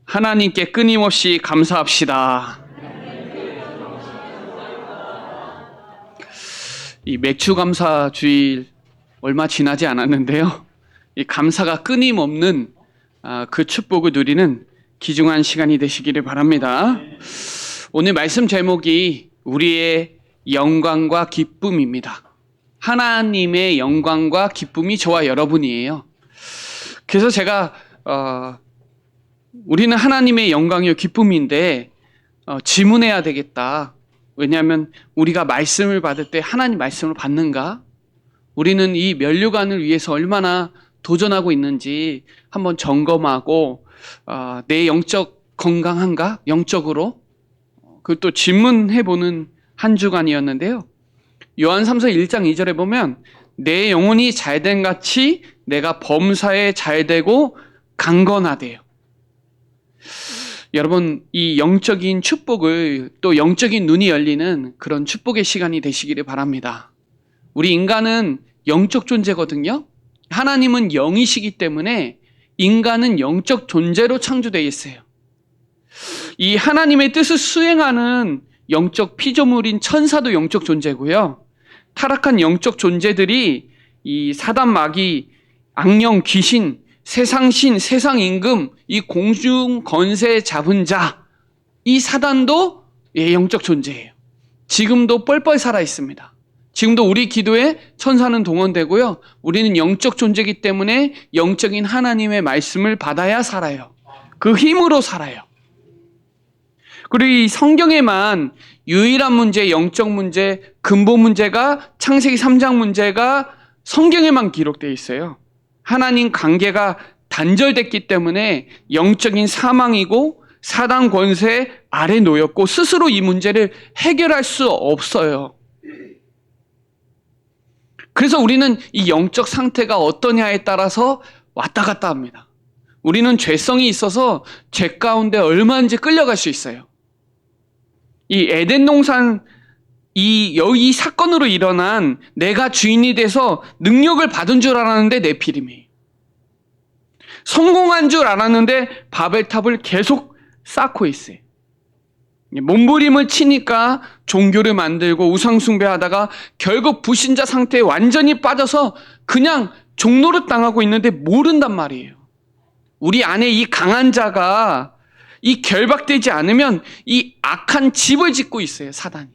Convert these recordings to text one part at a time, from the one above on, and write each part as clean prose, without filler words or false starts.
하나님께 끊임없이 감사합시다. 이 맥주 감사 주일 얼마 지나지 않았는데요. 이 감사가 끊임없는 그 축복을 누리는 귀중한 시간이 되시기를 바랍니다. 오늘 말씀 제목이 우리의 영광과 기쁨입니다. 하나님의 영광과 기쁨이 저와 여러분이에요. 그래서 제가 우리는 하나님의 영광이요 기쁨인데 질문해야 되겠다. 왜냐하면 우리가 말씀을 받을 때 하나님 말씀을 받는가? 우리는 이 면류관을 위해서 얼마나 도전하고 있는지 한번 점검하고 내 영적 건강한가? 영적으로? 그것도 질문해보는 한 주간이었는데요. 요한 3서 1장 2절에 보면 내 영혼이 잘된 같이 내가 범사에 잘되고 강건하대요. 여러분, 이 영적인 축복을 또 영적인 눈이 열리는 그런 축복의 시간이 되시기를 바랍니다. 우리 인간은 영적 존재거든요. 하나님은 영이시기 때문에 인간은 영적 존재로 창조되어 있어요. 이 하나님의 뜻을 수행하는 영적 피조물인 천사도 영적 존재고요. 타락한 영적 존재들이 이 사단 마귀, 악령, 귀신, 세상신, 세상임금, 이 공중 권세 잡은 자, 이 사단도 영적 존재예요. 지금도 뻘뻘 살아 있습니다. 지금도 우리 기도에 천사는 동원되고요. 우리는 영적 존재이기 때문에 영적인 하나님의 말씀을 받아야 살아요. 그 힘으로 살아요. 그리고 이 성경에만 유일한 문제, 영적 문제, 근본 문제가 창세기 3장 문제가 성경에만 기록되어 있어요. 하나님 관계가 단절됐기 때문에 영적인 사망이고 사단 권세 아래 놓였고 스스로 이 문제를 해결할 수 없어요. 그래서 우리는 이 영적 상태가 어떠냐에 따라서 왔다 갔다 합니다. 우리는 죄성이 있어서 죄 가운데 얼마든지 끌려갈 수 있어요. 이 에덴 동산 이 사건으로 일어난 내가 주인이 돼서 능력을 받은 줄 알았는데 네피림이에요. 성공한 줄 알았는데 바벨탑을 계속 쌓고 있어요. 몸부림을 치니까 종교를 만들고 우상숭배하다가 결국 불신자 상태에 완전히 빠져서 그냥 종노릇 당하고 있는데 모른단 말이에요. 우리 안에 이 강한 자가 이 결박되지 않으면 이 악한 집을 짓고 있어요, 사단이.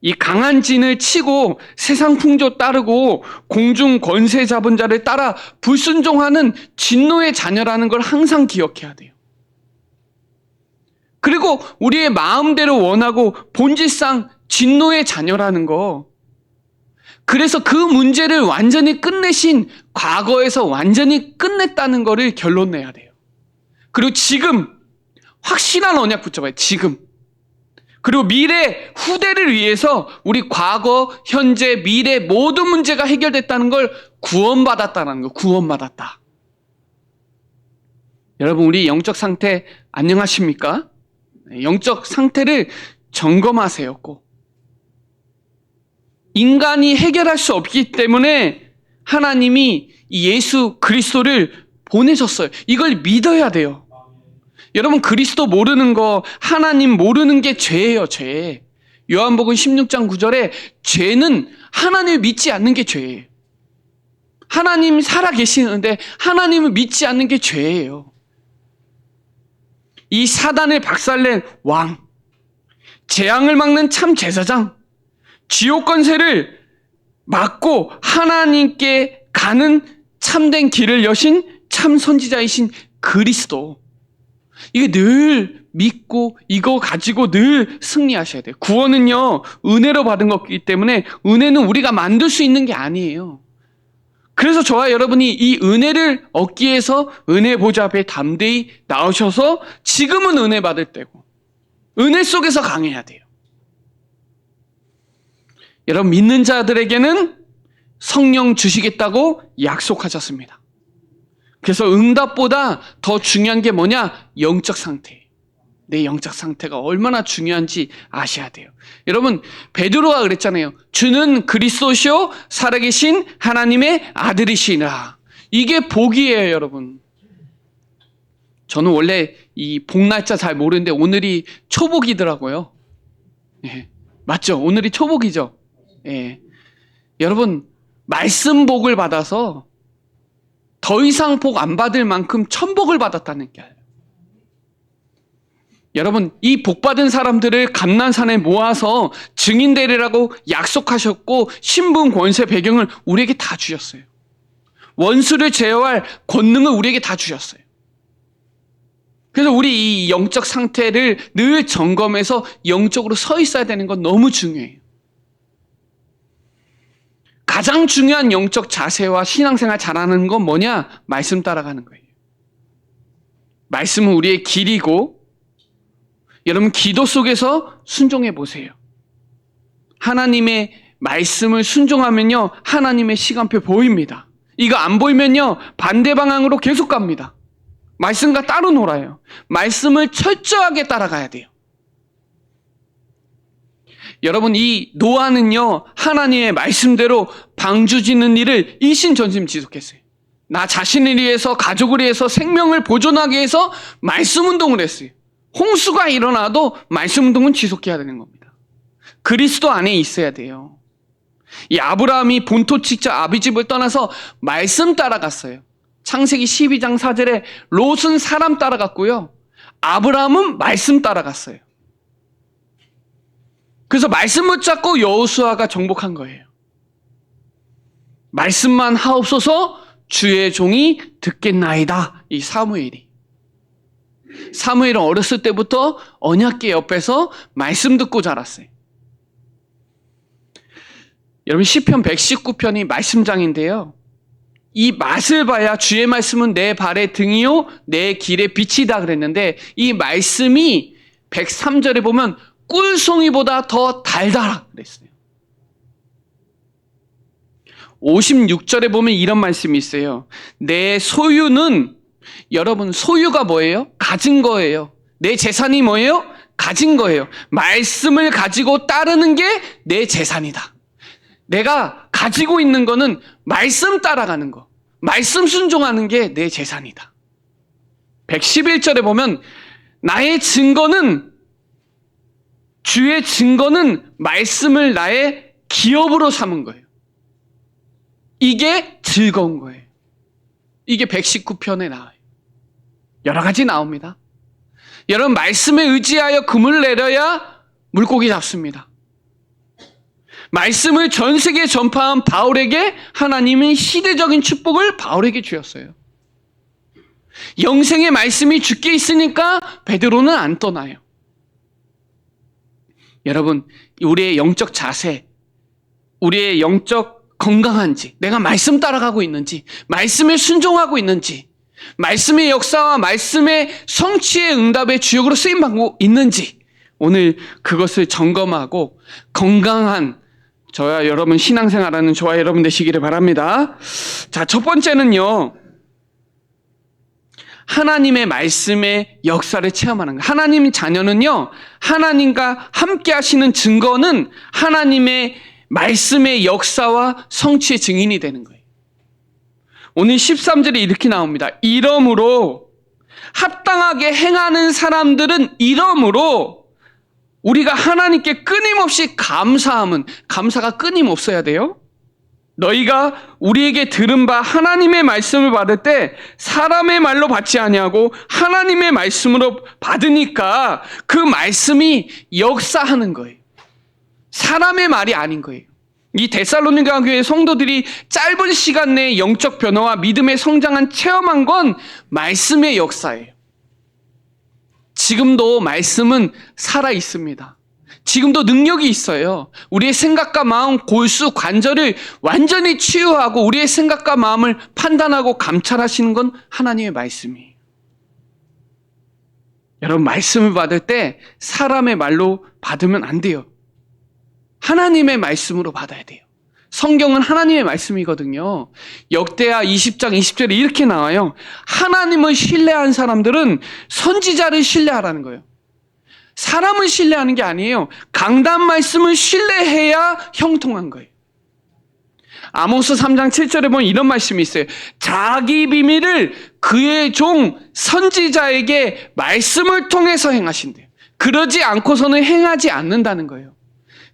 이 강한 진을 치고 세상 풍조 따르고 공중 권세 잡은 자를 따라 불순종하는 진노의 자녀라는 걸 항상 기억해야 돼요. 그리고 우리의 마음대로 원하고 본질상 진노의 자녀라는 거. 그래서 그 문제를 완전히 끝내신 과거에서 완전히 끝냈다는 거를 결론 내야 돼요. 그리고 지금 확실한 언약 붙잡아요. 지금. 그리고 미래, 후대를 위해서 우리 과거, 현재, 미래 모든 문제가 해결됐다는 걸 구원받았다는 거. 구원받았다. 여러분, 우리 영적 상태 안녕하십니까? 영적 상태를 점검하세요. 꼭. 인간이 해결할 수 없기 때문에 하나님이 예수 그리스도를 보내셨어요. 이걸 믿어야 돼요. 여러분, 그리스도 모르는 거, 하나님 모르는 게 죄예요, 죄. 요한복음 16장 9절에 죄는 하나님을 믿지 않는 게 죄예요. 하나님 살아계시는데 하나님을 믿지 않는 게 죄예요. 이 사단을 박살낸 왕, 재앙을 막는 참 제사장, 지옥 권세를 막고 하나님께 가는 참된 길을 여신 참 선지자이신 그리스도. 이게 늘 믿고 이거 가지고 늘 승리하셔야 돼요. 구원은요, 은혜로 받은 거기 때문에 은혜는 우리가 만들 수 있는 게 아니에요. 그래서 저와 여러분이 이 은혜를 얻기 위해서 은혜 보좌 앞에 담대히 나오셔서 지금은 은혜 받을 때고 은혜 속에서 강해야 돼요. 여러분, 믿는 자들에게는 성령 주시겠다고 약속하셨습니다. 그래서 응답보다 더 중요한 게 뭐냐? 영적 상태예요. 내 영적 상태가 얼마나 중요한지 아셔야 돼요. 여러분, 베드로가 그랬잖아요. 주는 그리스도시요 살아계신 하나님의 아들이시라. 이게 복이에요, 여러분. 저는 원래 이 복날짜 잘 모르는데 오늘이 초복이더라고요. 예, 맞죠? 오늘이 초복이죠. 예. 여러분, 말씀 복을 받아서 더 이상 복 안 받을 만큼 천복을 받았다는 게 알아요. 여러분, 이 복 받은 사람들을 감난산에 모아서 증인 되리라고 약속하셨고 신분, 권세, 배경을 우리에게 다 주셨어요. 원수를 제어할 권능을 우리에게 다 주셨어요. 그래서 우리 이 영적 상태를 늘 점검해서 영적으로 서 있어야 되는 건 너무 중요해요. 가장 중요한 영적 자세와 신앙생활 잘하는 건 뭐냐? 말씀 따라가는 거예요. 말씀은 우리의 길이고, 여러분 기도 속에서 순종해 보세요. 하나님의 말씀을 순종하면요, 하나님의 시간표 보입니다. 이거 안 보이면요, 반대 방향으로 계속 갑니다. 말씀과 따로 놀아요. 말씀을 철저하게 따라가야 돼요. 여러분, 이 노아는요, 하나님의 말씀대로 방주 짓는 일을 일신전심 지속했어요. 나 자신을 위해서, 가족을 위해서, 생명을 보존하기 위해서 말씀 운동을 했어요. 홍수가 일어나도 말씀 운동은 지속해야 되는 겁니다. 그리스도 안에 있어야 돼요. 이 아브라함이 본토 직접 아비 집을 떠나서 말씀 따라갔어요. 창세기 12장 4절에 롯은 사람 따라갔고요, 아브라함은 말씀 따라갔어요. 그래서 말씀 붙잡고 여호수아가 정복한 거예요. 말씀만 하옵소서 주의 종이 듣겠나이다. 이 사무엘이. 사무엘은 어렸을 때부터 언약궤 옆에서 말씀 듣고 자랐어요. 여러분, 시편 119편이 말씀장인데요. 이 맛을 봐야 주의 말씀은 내 발의 등이요 내 길의 빛이다 그랬는데, 이 말씀이 103절에 보면 꿀송이보다 더 달달하 그랬어요. 56절에 보면 이런 말씀이 있어요. 내 소유는, 여러분 소유가 뭐예요? 가진 거예요. 내 재산이 뭐예요? 가진 거예요. 말씀을 가지고 따르는 게 내 재산이다. 내가 가지고 있는 거는 말씀 따라가는 거, 말씀 순종하는 게 내 재산이다. 111절에 보면 나의 증거는, 주의 증거는 말씀을 나의 기업으로 삼은 거예요. 이게 즐거운 거예요. 이게 119편에 나와요. 여러 가지 나옵니다. 여러분, 말씀에 의지하여 금을 내려야 물고기 잡습니다. 말씀을 전 세계에 전파한 바울에게 하나님은 시대적인 축복을 바울에게 주었어요. 영생의 말씀이 주께 있으니까 베드로는 안 떠나요. 여러분, 우리의 영적 자세, 우리의 영적 건강한지, 내가 말씀 따라가고 있는지, 말씀에 순종하고 있는지, 말씀의 역사와 말씀의 성취의 응답의 주역으로 쓰임받고 있는지, 오늘 그것을 점검하고 건강한 저와 여러분, 신앙생활하는 저와 여러분 되시기를 바랍니다. 자, 첫 번째는요, 하나님의 말씀의 역사를 체험하는 거예요. 하나님 자녀는요, 하나님과 함께 하시는 증거는 하나님의 말씀의 역사와 성취의 증인이 되는 거예요. 오늘 13절에 이렇게 나옵니다. 이러므로 합당하게 행하는 사람들은 이러므로 우리가 하나님께 끊임없이 감사함은, 감사가 끊임없어야 돼요. 너희가 우리에게 들은 바 하나님의 말씀을 받을 때 사람의 말로 받지 아니하고 하나님의 말씀으로 받으니까 그 말씀이 역사하는 거예요. 사람의 말이 아닌 거예요. 이 데살로니가 교회 성도들이 짧은 시간 내에 영적 변화와 믿음의 성장한 체험한 건 말씀의 역사예요. 지금도 말씀은 살아 있습니다. 지금도 능력이 있어요. 우리의 생각과 마음, 골수, 관절을 완전히 치유하고 우리의 생각과 마음을 판단하고 감찰하시는 건 하나님의 말씀이에요. 여러분, 말씀을 받을 때 사람의 말로 받으면 안 돼요. 하나님의 말씀으로 받아야 돼요. 성경은 하나님의 말씀이거든요. 역대하 20장 20절에 이렇게 나와요. 하나님을 신뢰한 사람들은 선지자를 신뢰하라는 거예요. 사람을 신뢰하는 게 아니에요. 강단 말씀을 신뢰해야 형통한 거예요. 아모스 3장 7절에 보면 이런 말씀이 있어요. 자기 비밀을 그의 종 선지자에게 말씀을 통해서 행하신대요. 그러지 않고서는 행하지 않는다는 거예요.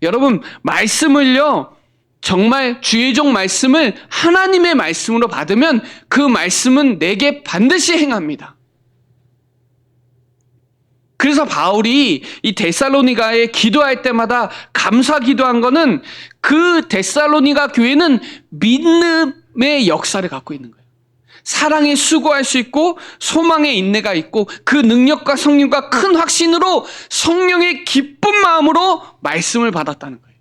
여러분, 말씀을요, 정말 주의 종 말씀을 하나님의 말씀으로 받으면 그 말씀은 내게 반드시 행합니다. 그래서 바울이 이 데살로니가에 기도할 때마다 감사 기도한 거는 그 데살로니가 교회는 믿음의 역사를 갖고 있는 거예요. 사랑에 수고할 수 있고 소망의 인내가 있고 그 능력과 성령과 큰 확신으로 성령의 기쁜 마음으로 말씀을 받았다는 거예요.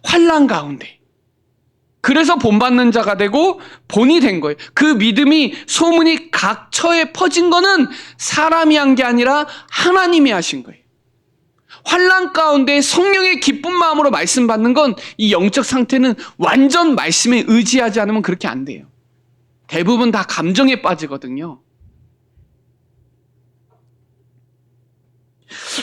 환난 가운데. 그래서 본받는 자가 되고 본이 된 거예요. 그 믿음이 소문이 각처에 퍼진 거는 사람이 한 게 아니라 하나님이 하신 거예요. 환난 가운데 성령의 기쁜 마음으로 말씀 받는 건 이 영적 상태는 완전 말씀에 의지하지 않으면 그렇게 안 돼요. 대부분 다 감정에 빠지거든요.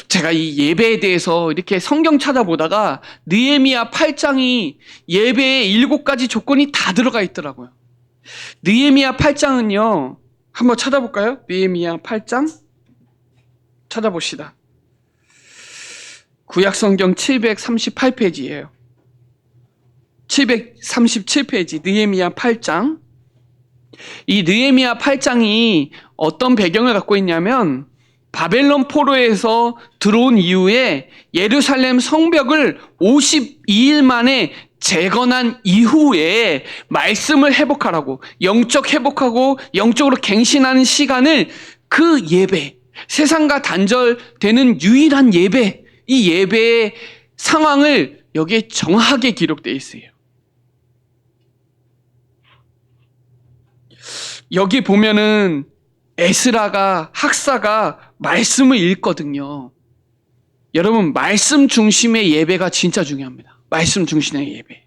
제가 이 예배에 대해서 이렇게 성경 찾아보다가 느헤미야 8장이 예배에 7가지 조건이 다 들어가 있더라고요. 느헤미야 8장은요. 한번 찾아볼까요? 느헤미야 8장 찾아봅시다. 구약성경 738페이지예요. 737페이지 느헤미야 8장. 이 느헤미야 8장이 어떤 배경을 갖고 있냐면 바벨론 포로에서 들어온 이후에 예루살렘 성벽을 52일 만에 재건한 이후에 말씀을 회복하라고, 영적 회복하고 영적으로 갱신하는 시간을 그 예배, 세상과 단절되는 유일한 예배, 이 예배의 상황을 여기에 정확하게 기록되어 있어요. 여기 보면은 에스라가, 학사가 말씀을 읽거든요. 여러분, 말씀 중심의 예배가 진짜 중요합니다. 말씀 중심의 예배.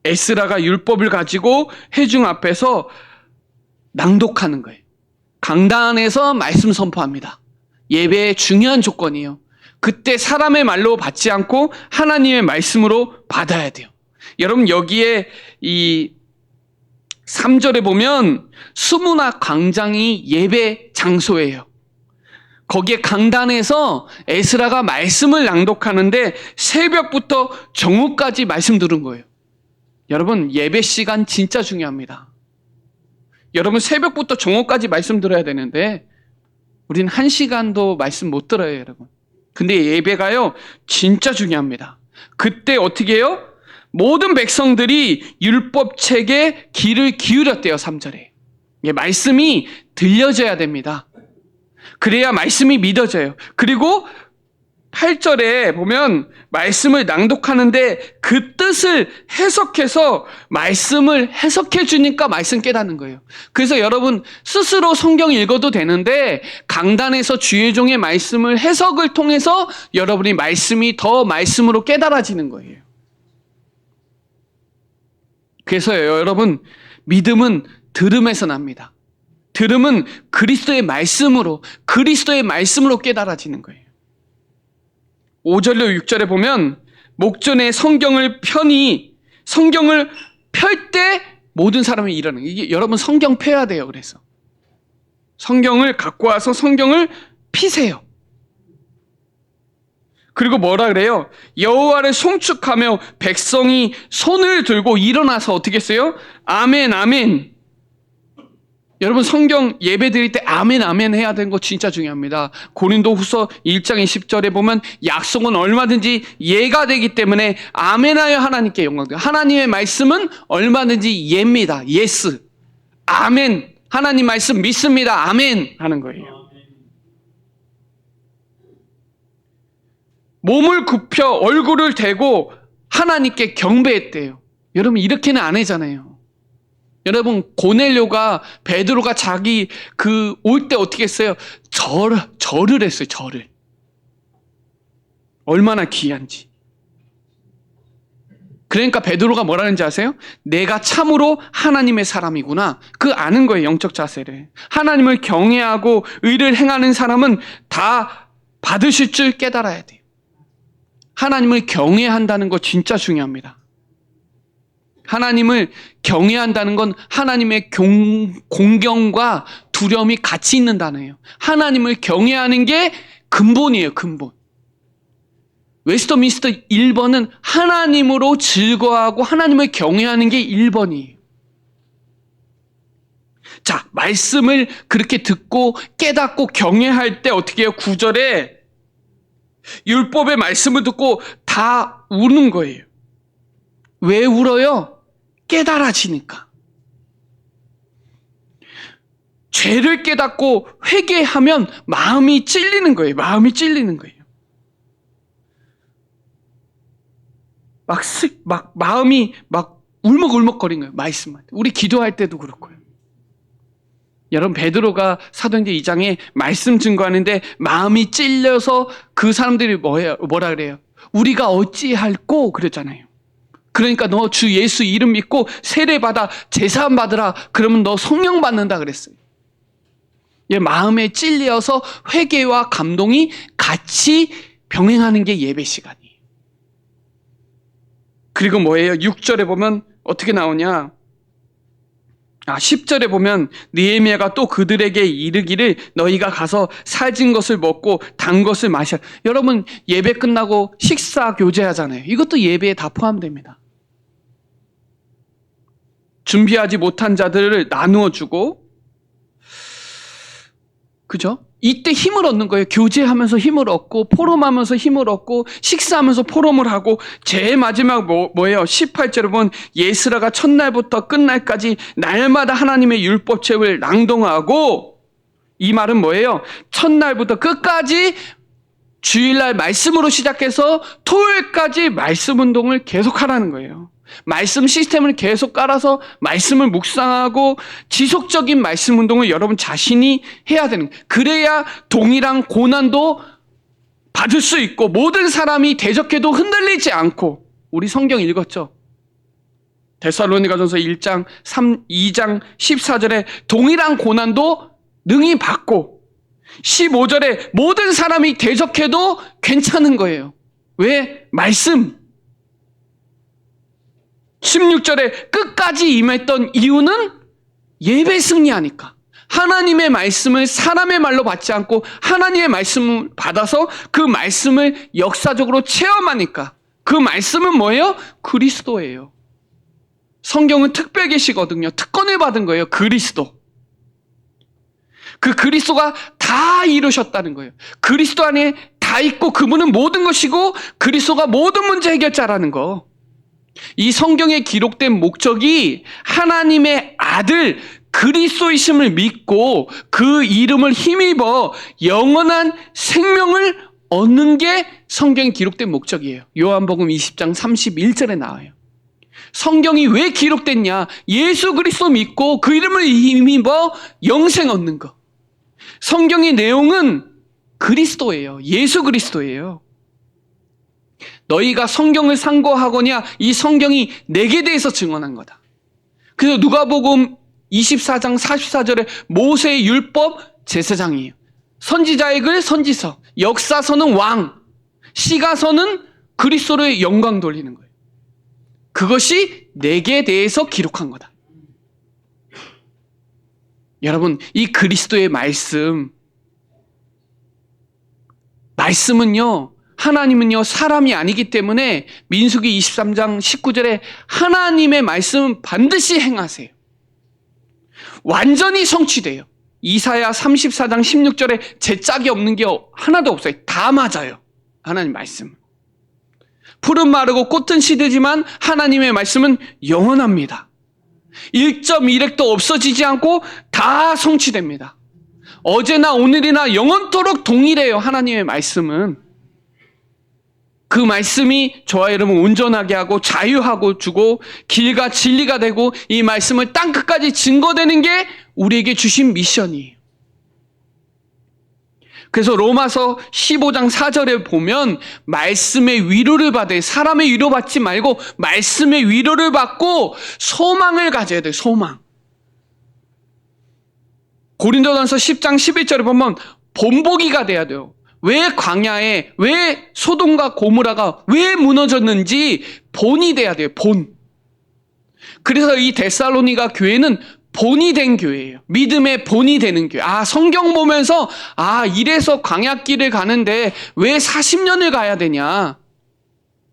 에스라가 율법을 가지고 회중 앞에서 낭독하는 거예요. 강단에서 말씀 선포합니다. 예배의 중요한 조건이에요. 그때 사람의 말로 받지 않고 하나님의 말씀으로 받아야 돼요. 여러분, 여기에 이 3절에 보면 수문학 광장이 예배 장소예요. 거기에 강단에서 에스라가 말씀을 낭독하는데 새벽부터 정오까지 말씀 들은 거예요. 여러분, 예배 시간 진짜 중요합니다. 여러분, 새벽부터 정오까지 말씀 들어야 되는데 우린 1시간도 말씀 못 들어요, 여러분. 근데 예배가요, 진짜 중요합니다. 그때 어떻게 해요? 모든 백성들이 율법책에 귀를 기울였대요. 3절에. 말씀이 들려져야 됩니다. 그래야 말씀이 믿어져요. 그리고 8절에 보면 말씀을 낭독하는데 그 뜻을 해석해서 말씀을 해석해 주니까 말씀 깨닫는 거예요. 그래서 여러분 스스로 성경 읽어도 되는데 강단에서 주의 종의 말씀을 해석을 통해서 여러분이 말씀이 더 말씀으로 깨달아지는 거예요. 그래서 여러분, 믿음은 들음에서 납니다. 들음은 그리스도의 말씀으로 깨달아지는 거예요. 5절로 6절에 보면 목전에 성경을 펴니 성경을 펼 때 모든 사람이 일어나는 거예요. 이게 여러분 성경 펴야 돼요. 그래서 성경을 갖고 와서 성경을 피세요. 그리고 뭐라 그래요? 여호와를 송축하며 백성이 손을 들고 일어나서 어떻게 했어요? 아멘, 아멘. 여러분 성경 예배 드릴 때 아멘, 아멘 해야 되는 거 진짜 중요합니다. 고린도후서 1장 20절에 보면 약속은 얼마든지 예가 되기 때문에 아멘하여 하나님께 영광 드려요. 하나님의 말씀은 얼마든지 예입니다. 예스. 아멘. 하나님 말씀 믿습니다. 아멘 하는 거예요. 몸을 굽혀 얼굴을 대고 하나님께 경배했대요. 여러분 이렇게는 안 하잖아요. 여러분 고넬료가 베드로가 자기 올 때 어떻게 했어요? 절을 했어요. 절을. 얼마나 귀한지. 그러니까 베드로가 뭐라는지 아세요? 내가 참으로 하나님의 사람이구나. 그 아는 거예요. 영적 자세를. 하나님을 경외하고 의를 행하는 사람은 다 받으실 줄 깨달아야 돼요. 하나님을 경외한다는 거 진짜 중요합니다. 하나님을 경외한다는 건 하나님의 공경과 두려움이 같이 있는 단어예요. 하나님을 경외하는 게 근본이에요, 근본. 웨스터민스터 1번은 하나님으로 즐거워하고 하나님을 경외하는 게 1번이에요. 자, 말씀을 그렇게 듣고 깨닫고 경외할 때 어떻게 해요? 9절에 율법의 말씀을 듣고 다 우는 거예요. 왜 울어요? 깨달아지니까. 죄를 깨닫고 회개하면 마음이 찔리는 거예요. 마음이 찔리는 거예요. 마음이 울먹울먹거리는 거예요. 말씀할 때. 우리 기도할 때도 그렇고요. 여러분, 베드로가 사도행전 2장에 말씀 증거하는데 마음이 찔려서 그 사람들이 뭐라 그래요? 우리가 어찌할꼬 그랬잖아요. 그러니까 너 주 예수 이름 믿고 세례받아 제사함 받으라. 그러면 너 성령 받는다 그랬어요. 마음에 찔려서 회개와 감동이 같이 병행하는 게 예배 시간이에요. 그리고 뭐예요? 6절에 보면 어떻게 나오냐? 10절에 보면 느헤미야가 또 그들에게 이르기를 너희가 가서 살진 것을 먹고 단 것을 마셔. 여러분, 예배 끝나고 식사 교제하잖아요. 이것도 예배에 다 포함됩니다. 준비하지 못한 자들을 나누어 주고, 그죠? 이때 힘을 얻는 거예요. 교제하면서 힘을 얻고, 포럼하면서 힘을 얻고, 식사하면서 포럼을 하고, 제일 마지막 뭐예요? 18절에 보면 예스라가 첫날부터 끝날까지 날마다 하나님의 율법책을 낭독하고, 이 말은 뭐예요? 첫날부터 끝까지 주일날 말씀으로 시작해서 토요일까지 말씀 운동을 계속하라는 거예요. 말씀 시스템을 계속 깔아서 말씀을 묵상하고 지속적인 말씀 운동을 여러분 자신이 해야 되는 거예요. 그래야 동일한 고난도 받을 수 있고 모든 사람이 대적해도 흔들리지 않고. 우리 성경 읽었죠? 데살로니가전서 2장 14절에 동일한 고난도 능히 받고 15절에 모든 사람이 대적해도 괜찮은 거예요. 왜? 말씀. 16절에 끝까지 임했던 이유는 예배 승리하니까. 하나님의 말씀을 사람의 말로 받지 않고 하나님의 말씀을 받아서 그 말씀을 역사적으로 체험하니까. 그 말씀은 뭐예요? 그리스도예요. 성경은 특별계시거든요. 특권을 받은 거예요. 그리스도. 그 그리스도가 다 이루셨다는 거예요. 그리스도 안에 다 있고 그분은 모든 것이고 그리스도가 모든 문제 해결자라는 거. 이 성경에 기록된 목적이 하나님의 아들 그리스도이심을 믿고 그 이름을 힘입어 영원한 생명을 얻는 게 성경에 기록된 목적이에요. 요한복음 20장 31절에 나와요. 성경이 왜 기록됐냐? 예수 그리스도 믿고 그 이름을 힘입어 영생 얻는 거. 성경의 내용은 그리스도예요. 예수 그리스도예요. 너희가 성경을 상고하거냐? 이 성경이 내게 대해서 증언한 거다. 그래서 누가복음 24장 44절에 모세의 율법 제사장이에요. 선지자의 글 선지서, 역사서는 왕, 시가서는 그리스도의 영광 돌리는 거예요. 그것이 내게 대해서 기록한 거다. 여러분, 이 그리스도의 말씀은요, 하나님은요, 사람이 아니기 때문에 민수기 23장 19절에 하나님의 말씀은 반드시 행하세요. 완전히 성취돼요. 이사야 34장 16절에 제 짝이 없는 게 하나도 없어요. 다 맞아요. 하나님 말씀. 풀은 마르고 꽃은 시들지만 하나님의 말씀은 영원합니다. 1.1핵도 없어지지 않고 다 성취됩니다. 어제나 오늘이나 영원토록 동일해요. 하나님의 말씀은. 그 말씀이 저와 여러분 온전하게 하고 자유하고 주고 길과 진리가 되고 이 말씀을 땅끝까지 증거되는 게 우리에게 주신 미션이에요. 그래서 로마서 15장 4절에 보면 말씀의 위로를 받아야, 사람의 위로받지 말고 말씀의 위로를 받고 소망을 가져야 돼요. 소망. 고린도전서 10장 11절에 보면 본보기가 돼야 돼요. 왜 광야에, 왜 소돔과 고모라가 왜 무너졌는지 본이 돼야 돼요. 본. 그래서 이 데살로니가 교회는 본이 된 교회예요. 믿음의 본이 되는 교회. 성경 보면서 이래서 광야길을 가는데 왜 40년을 가야 되냐?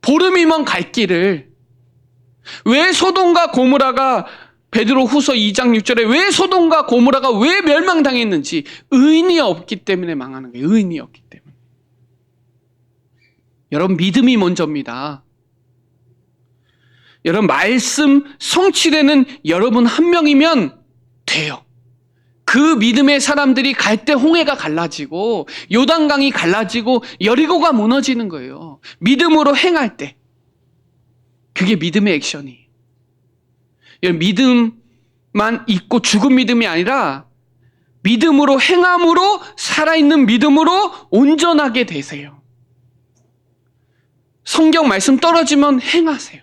보름이면 갈 길을. 왜 소돔과 고모라가 베드로 후서 2장 6절에 왜 소돔과 고모라가 왜 멸망당했는지 의인이 없기 때문에 망하는 거예요. 의인이 없기 때문에. 여러분, 믿음이 먼저입니다. 여러분, 말씀 성취되는 여러분 한 명이면 돼요. 그 믿음의 사람들이 갈 때 홍해가 갈라지고 요단강이 갈라지고 여리고가 무너지는 거예요. 믿음으로 행할 때. 그게 믿음의 액션이에요. 믿음만 있고 죽은 믿음이 아니라 믿음으로 행함으로 살아있는 믿음으로 온전하게 되세요. 성경 말씀 떨어지면 행하세요.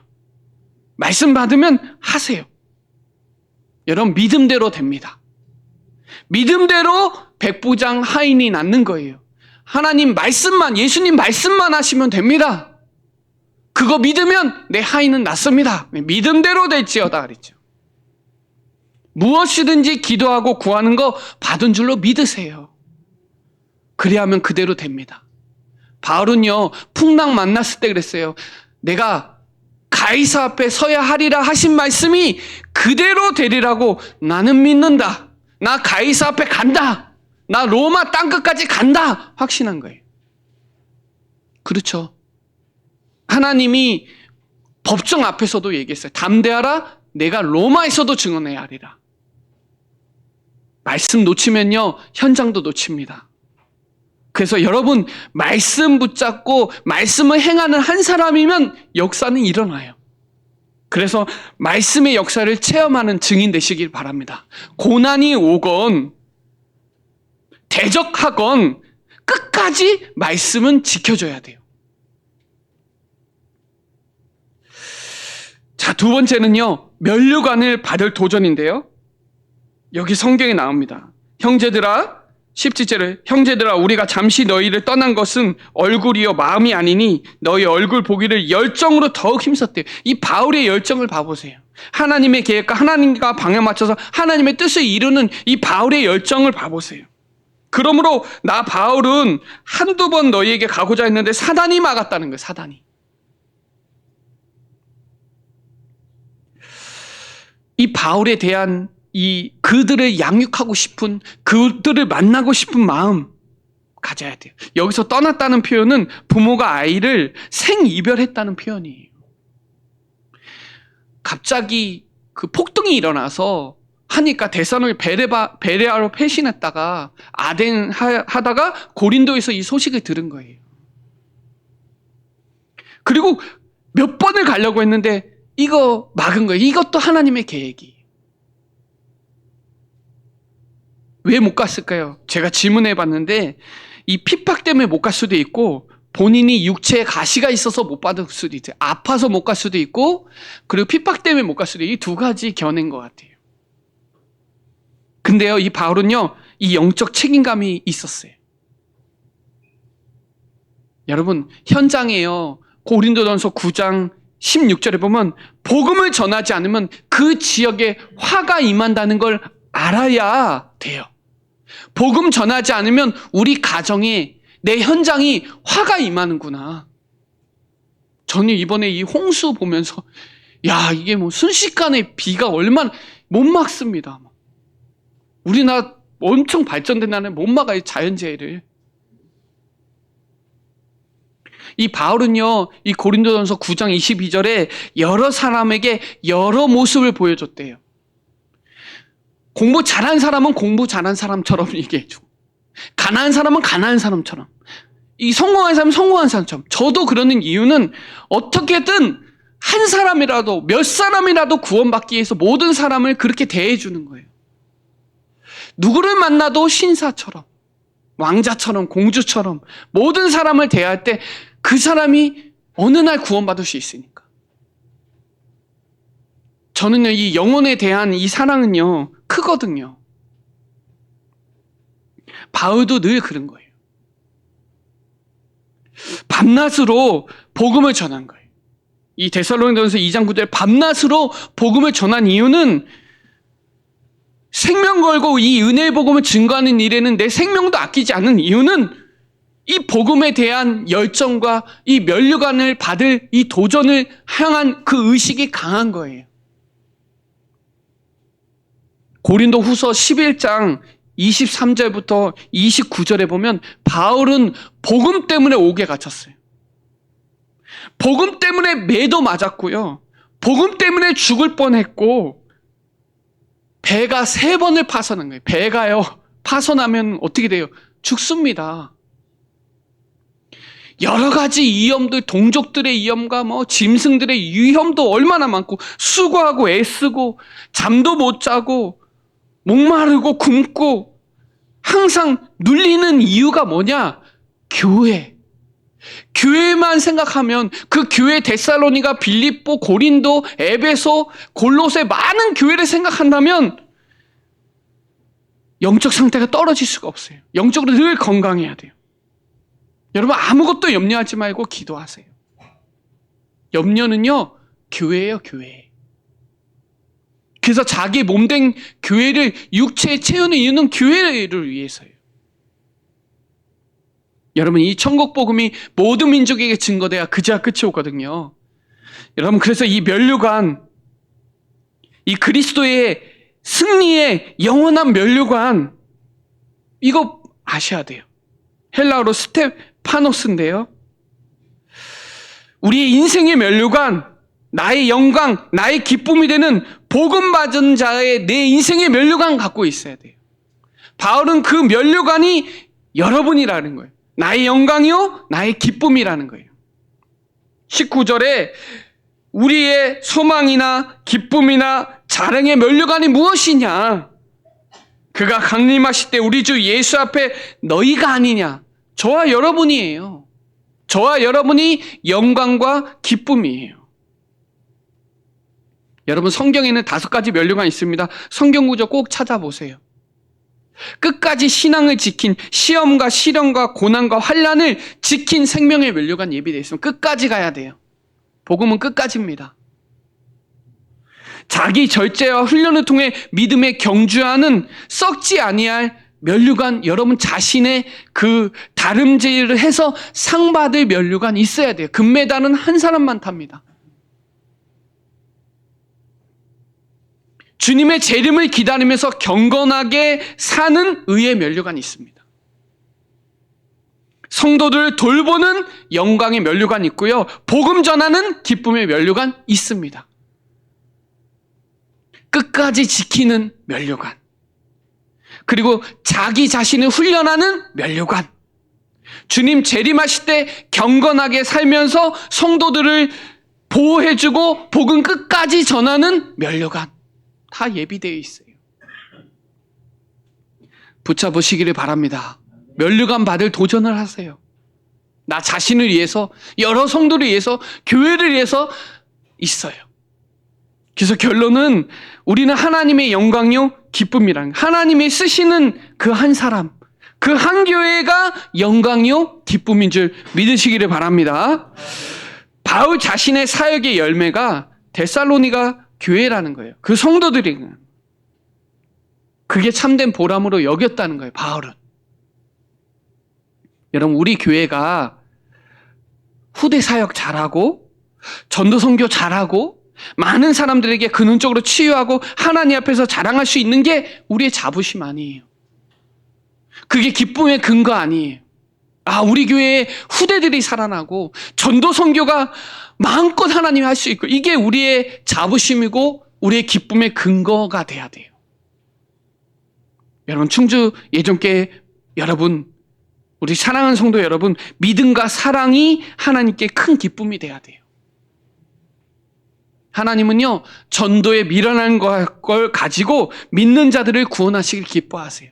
말씀 받으면 하세요. 여러분, 믿음대로 됩니다. 믿음대로 백부장 하인이 낳는 거예요. 하나님 말씀만, 예수님 말씀만 하시면 됩니다. 그거 믿으면 내 하인은 낫습니다. 믿음대로 될지어다 그랬죠. 무엇이든지 기도하고 구하는 거 받은 줄로 믿으세요. 그리하면 그대로 됩니다. 바울은요, 풍랑 만났을 때 그랬어요. 내가 가이사 앞에 서야 하리라 하신 말씀이 그대로 되리라고 나는 믿는다. 나 가이사 앞에 간다. 나 로마 땅끝까지 간다. 확신한 거예요. 그렇죠. 하나님이 법정 앞에서도 얘기했어요. 담대하라. 내가 로마에서도 증언해야 하리라. 말씀 놓치면요, 현장도 놓칩니다. 그래서 여러분, 말씀 붙잡고 말씀을 행하는 한 사람이면 역사는 일어나요. 그래서 말씀의 역사를 체험하는 증인 되시길 바랍니다. 고난이 오건 대적하건 끝까지 말씀은 지켜줘야 돼요. 자, 두 번째는요, 면류관을 받을 도전인데요. 여기 성경에 나옵니다. 형제들아, 17절에 형제들아, 우리가 잠시 너희를 떠난 것은 얼굴이요 마음이 아니니 너희 얼굴 보기를 열정으로 더욱 힘썼대요. 이 바울의 열정을 봐보세요. 하나님의 계획과 하나님과 방향 맞춰서 하나님의 뜻을 이루는 이 바울의 열정을 봐보세요. 그러므로 나 바울은 한두 번 너희에게 가고자 했는데 사단이 막았다는 거예요. 사단이. 이 바울에 대한 그들을 양육하고 싶은, 그들을 만나고 싶은 마음 가져야 돼요. 여기서 떠났다는 표현은 부모가 아이를 생이별했다는 표현이에요. 갑자기 그 폭동이 일어나서 하니까 대선을 베레아로 패신했다가 아덴 하다가 고린도에서 이 소식을 들은 거예요. 그리고 몇 번을 가려고 했는데 이거 막은 거예요. 이것도 하나님의 계획이. 왜 못 갔을까요? 제가 질문해 봤는데 이 핍박 때문에 못 갈 수도 있고 본인이 육체에 가시가 있어서 못 받을 수도 있어요. 아파서 못 갈 수도 있고 그리고 핍박 때문에 못 갈 수도 있고 이 두 가지 견해인 것 같아요. 근데요, 이 바울은요, 이 영적 책임감이 있었어요. 여러분, 현장에요, 고린도전서 9장 16절에 보면 복음을 전하지 않으면 그 지역에 화가 임한다는 걸 알아야 돼요. 복음 전하지 않으면 우리 가정에, 내 현장이 화가 임하는구나. 저는 이번에 이 홍수 보면서 이게 뭐 순식간에 비가 얼마나 못 막습니다. 우리나라 엄청 발전된 나라는 못 막아요, 자연재해를. 이 바울은요, 이 고린도전서 9장 22절에 여러 사람에게 여러 모습을 보여줬대요. 공부 잘한 사람은 공부 잘한 사람처럼 얘기해주고, 가난한 사람은 가난한 사람처럼, 이 성공한 사람은 성공한 사람처럼. 저도 그러는 이유는 어떻게든 한 사람이라도, 몇 사람이라도 구원받기 위해서 모든 사람을 그렇게 대해주는 거예요. 누구를 만나도 신사처럼, 왕자처럼, 공주처럼 모든 사람을 대할 때 그 사람이 어느 날 구원받을 수 있으니까. 저는요, 이 영혼에 대한 이 사랑은요, 크거든요. 바울도 늘 그런 거예요. 밤낮으로 복음을 전한 거예요. 이 데살로니가전서 2장 9절 밤낮으로 복음을 전한 이유는 생명 걸고 이 은혜의 복음을 증거하는 일에는 내 생명도 아끼지 않는 이유는 이 복음에 대한 열정과 이 면류관을 받을 이 도전을 향한 그 의식이 강한 거예요. 고린도 후서 11장 23절부터 29절에 보면 바울은 복음 때문에 옥에 갇혔어요. 복음 때문에 매도 맞았고요. 복음 때문에 죽을 뻔했고 배가 3번을 파손한 거예요. 배가요. 파손하면 어떻게 돼요? 죽습니다. 여러 가지 위험들, 동족들의 위험과 짐승들의 위험도 얼마나 많고 수고하고 애쓰고 잠도 못 자고 목마르고 굶고 항상 눌리는 이유가 뭐냐? 교회만 생각하면 그 교회 데살로니가, 빌립보, 고린도, 에베소, 골로새 많은 교회를 생각한다면 영적 상태가 떨어질 수가 없어요. 영적으로 늘 건강해야 돼요. 여러분 아무것도 염려하지 말고 기도하세요. 염려는요 교회예요, 교회. 그래서 자기 몸된 교회를 육체에 채우는 이유는 교회를 위해서예요. 여러분 이 천국 복음이 모든 민족에게 증거돼야 그제야 끝이 오거든요. 여러분 그래서 이 면류관, 이 그리스도의 승리의 영원한 면류관, 이거 아셔야 돼요. 헬라어로 스테파노스인데요. 우리의 인생의 면류관, 나의 영광, 나의 기쁨이 되는 복음 받은 자의 내 인생의 면류관 갖고 있어야 돼요. 바울은 그 면류관이 여러분이라는 거예요. 나의 영광이요, 나의 기쁨이라는 거예요. 19절에 우리의 소망이나 기쁨이나 자랑의 면류관이 무엇이냐? 그가 강림하실 때 우리 주 예수 앞에 너희가 아니냐? 저와 여러분이에요. 저와 여러분이 영광과 기쁨이에요. 여러분 성경에는 5가지 면류관이 있습니다. 성경 구절 꼭 찾아보세요. 끝까지 신앙을 지킨, 시험과 시련과 고난과 환난을 지킨 생명의 면류관 예비되어 있으면 끝까지 가야 돼요. 복음은 끝까지입니다. 자기 절제와 훈련을 통해 믿음에 경주하는 썩지 아니할 면류관, 여러분 자신의 그 다름질을 해서 상 받을 면류관 있어야 돼요. 금메달은 한 사람만 탑니다. 주님의 재림을 기다리면서 경건하게 사는 의의 면류관이 있습니다. 성도들을 돌보는 영광의 면류관이 있고요. 복음 전하는 기쁨의 면류관이 있습니다. 끝까지 지키는 면류관. 그리고 자기 자신을 훈련하는 면류관. 주님 재림하실 때 경건하게 살면서 성도들을 보호해주고 복음 끝까지 전하는 면류관. 다 예비되어 있어요. 붙잡으시기를 바랍니다. 면류관 받을 도전을 하세요. 나 자신을 위해서, 여러 성도를 위해서, 교회를 위해서 있어요. 그래서 결론은 우리는 하나님의 영광이요 기쁨이란, 하나님이 쓰시는 그 한 사람, 그 한 교회가 영광이요 기쁨인 줄 믿으시기를 바랍니다. 바울 자신의 사역의 열매가 데살로니가 교회라는 거예요. 그 성도들이 그게 참된 보람으로 여겼다는 거예요. 바울은. 여러분 우리 교회가 후대 사역 잘하고 전도 선교 잘하고 많은 사람들에게 근원적으로 치유하고 하나님 앞에서 자랑할 수 있는 게 우리의 자부심 아니에요. 그게 기쁨의 근거 아니에요. 우리 교회에 후대들이 살아나고 전도 선교가 마음껏 하나님이 할 수 있고, 이게 우리의 자부심이고 우리의 기쁨의 근거가 돼야 돼요. 여러분 충주 예전교회 여러분, 우리 사랑하는 성도 여러분, 믿음과 사랑이 하나님께 큰 기쁨이 돼야 돼요. 하나님은요 전도에 미련한 걸 가지고 믿는 자들을 구원하시길 기뻐하세요.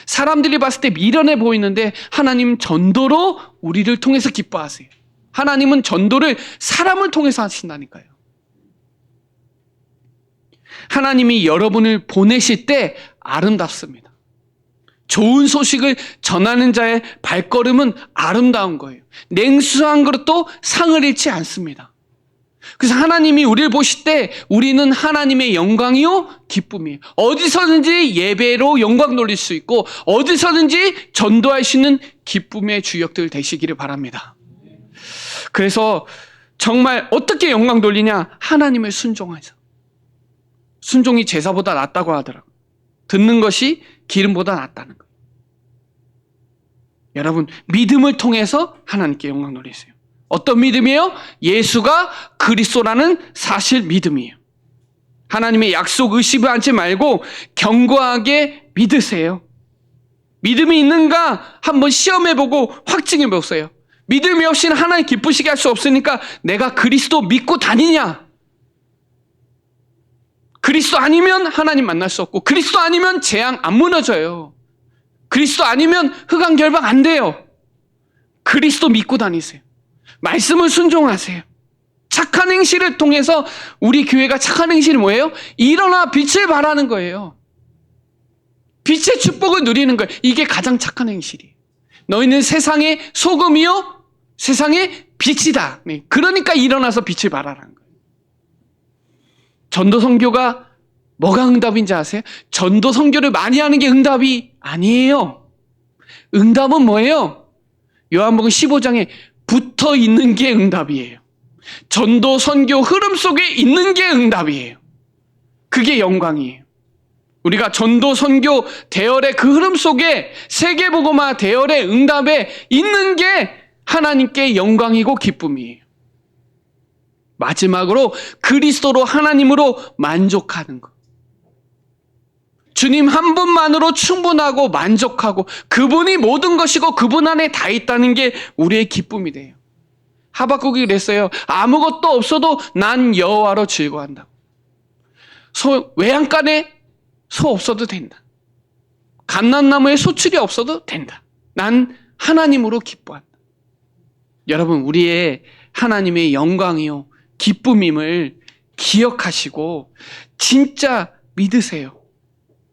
사람들이 봤을 때 미련해 보이는데 하나님 전도로 우리를 통해서 기뻐하세요. 하나님은 전도를 사람을 통해서 하신다니까요. 하나님이 여러분을 보내실 때 아름답습니다. 좋은 소식을 전하는 자의 발걸음은 아름다운 거예요. 냉수한 그릇도 상을 잃지 않습니다. 그래서 하나님이 우리를 보실 때 우리는 하나님의 영광이요 기쁨이에요. 어디서든지 예배로 영광 돌릴 수 있고 어디서든지 전도할 수 있는 기쁨의 주역들 되시기를 바랍니다. 그래서 정말 어떻게 영광 돌리냐? 하나님을 순종해서. 순종이 제사보다 낫다고 하더라고요. 듣는 것이 기름보다 낫다는 거예요. 여러분, 믿음을 통해서 하나님께 영광 돌리세요. 어떤 믿음이에요? 예수가 그리스도라는 사실 믿음이에요. 하나님의 약속 의심하지 말고 견고하게 믿으세요. 믿음이 있는가 한번 시험해보고 확증해보세요. 믿음이 없이는 하나님 기쁘시게 할 수 없으니까 내가 그리스도 믿고 다니냐? 그리스도 아니면 하나님 만날 수 없고 그리스도 아니면 재앙 안 무너져요. 그리스도 아니면 흑암결박 안 돼요. 그리스도 믿고 다니세요. 말씀을 순종하세요. 착한 행실을 통해서 우리 교회가 착한 행실이 뭐예요? 일어나 빛을 발하는 거예요. 빛의 축복을 누리는 거예요. 이게 가장 착한 행실이에요. 너희는 세상의 소금이요 세상의 빛이다. 네. 그러니까 일어나서 빛을 발하라는 거예요. 전도 선교가 뭐가 응답인지 아세요? 전도 선교를 많이 하는 게 응답이 아니에요. 응답은 뭐예요? 요한복음 15장에 붙어 있는 게 응답이에요. 전도 선교 흐름 속에 있는 게 응답이에요. 그게 영광이에요. 우리가 전도 선교 대열의 그 흐름 속에 세계복음화 대열의 응답에 있는 게 하나님께 영광이고 기쁨이에요. 마지막으로 그리스도로 하나님으로 만족하는 것. 주님 한 분만으로 충분하고 만족하고 그분이 모든 것이고 그분 안에 다 있다는 게 우리의 기쁨이 돼요. 하박국이 그랬어요. 아무것도 없어도 난 여호와로 즐거워한다. 외양간에 소 없어도 된다. 감람나무에 소출이 없어도 된다. 난 하나님으로 기뻐한다. 여러분, 우리의 하나님의 영광이요 기쁨임을 기억하시고 진짜 믿으세요.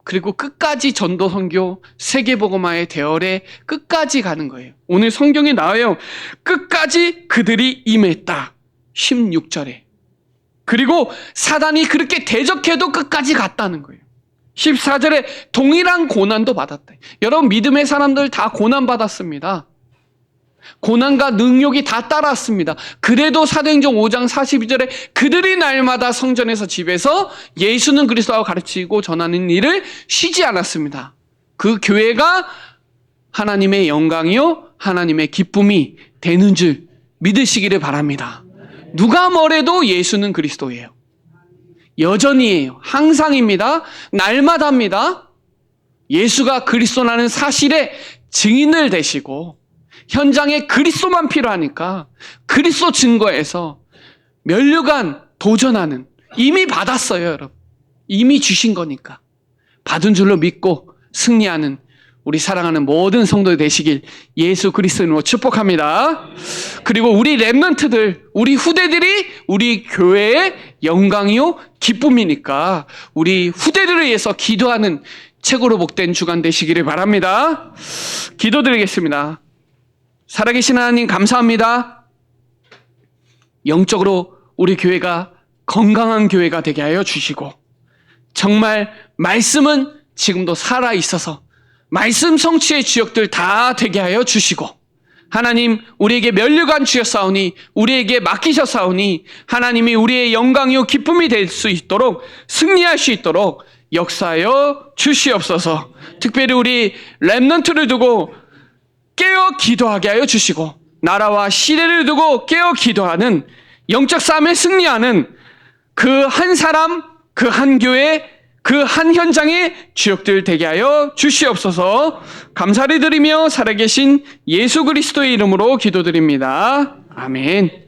그리고 끝까지 전도 선교 세계복음화의 대열에 끝까지 가는 거예요. 오늘 성경에 나와요. 끝까지 그들이 임했다. 16절에. 그리고 사단이 그렇게 대적해도 끝까지 갔다는 거예요. 14절에 동일한 고난도 받았다. 여러분, 믿음의 사람들 다 고난 받았습니다. 고난과 능욕이 다 따랐습니다. 그래도 사도행전 5장 42절에 그들이 날마다 성전에서 집에서 예수는 그리스도라고 가르치고 전하는 일을 쉬지 않았습니다. 그 교회가 하나님의 영광이요 하나님의 기쁨이 되는 줄 믿으시기를 바랍니다. 누가 뭐래도 예수는 그리스도예요. 여전히예요. 항상입니다. 날마다입니다. 예수가 그리스도라는 사실에 증인을 되시고 현장에 그리스도만 필요하니까 그리스도 증거에서 면류관 도전하는 이미 받았어요, 여러분. 이미 주신 거니까 받은 줄로 믿고 승리하는 우리 사랑하는 모든 성도 되시길 예수 그리스도로 축복합니다. 그리고 우리 렘넌트들, 우리 후대들이 우리 교회의 영광이요 기쁨이니까 우리 후대들을 위해서 기도하는 최고로 복된 주간 되시기를 바랍니다. 기도드리겠습니다. 살아계신 하나님 감사합니다. 영적으로 우리 교회가 건강한 교회가 되게 하여 주시고 정말 말씀은 지금도 살아있어서 말씀 성취의 주역들 다 되게 하여 주시고 하나님 우리에게 면류관 주셨사오니 우리에게 맡기셨사오니 하나님이 우리의 영광이요 기쁨이 될 수 있도록 승리할 수 있도록 역사하여 주시옵소서. 특별히 우리 렘넌트를 두고 깨어 기도하게 하여 주시고 나라와 시대를 두고 깨어 기도하는 영적 싸움에 승리하는 그 한 사람, 그 한 교회, 그 한 현장의 주역들 되게 하여 주시옵소서. 감사를 드리며 살아계신 예수 그리스도의 이름으로 기도드립니다. 아멘.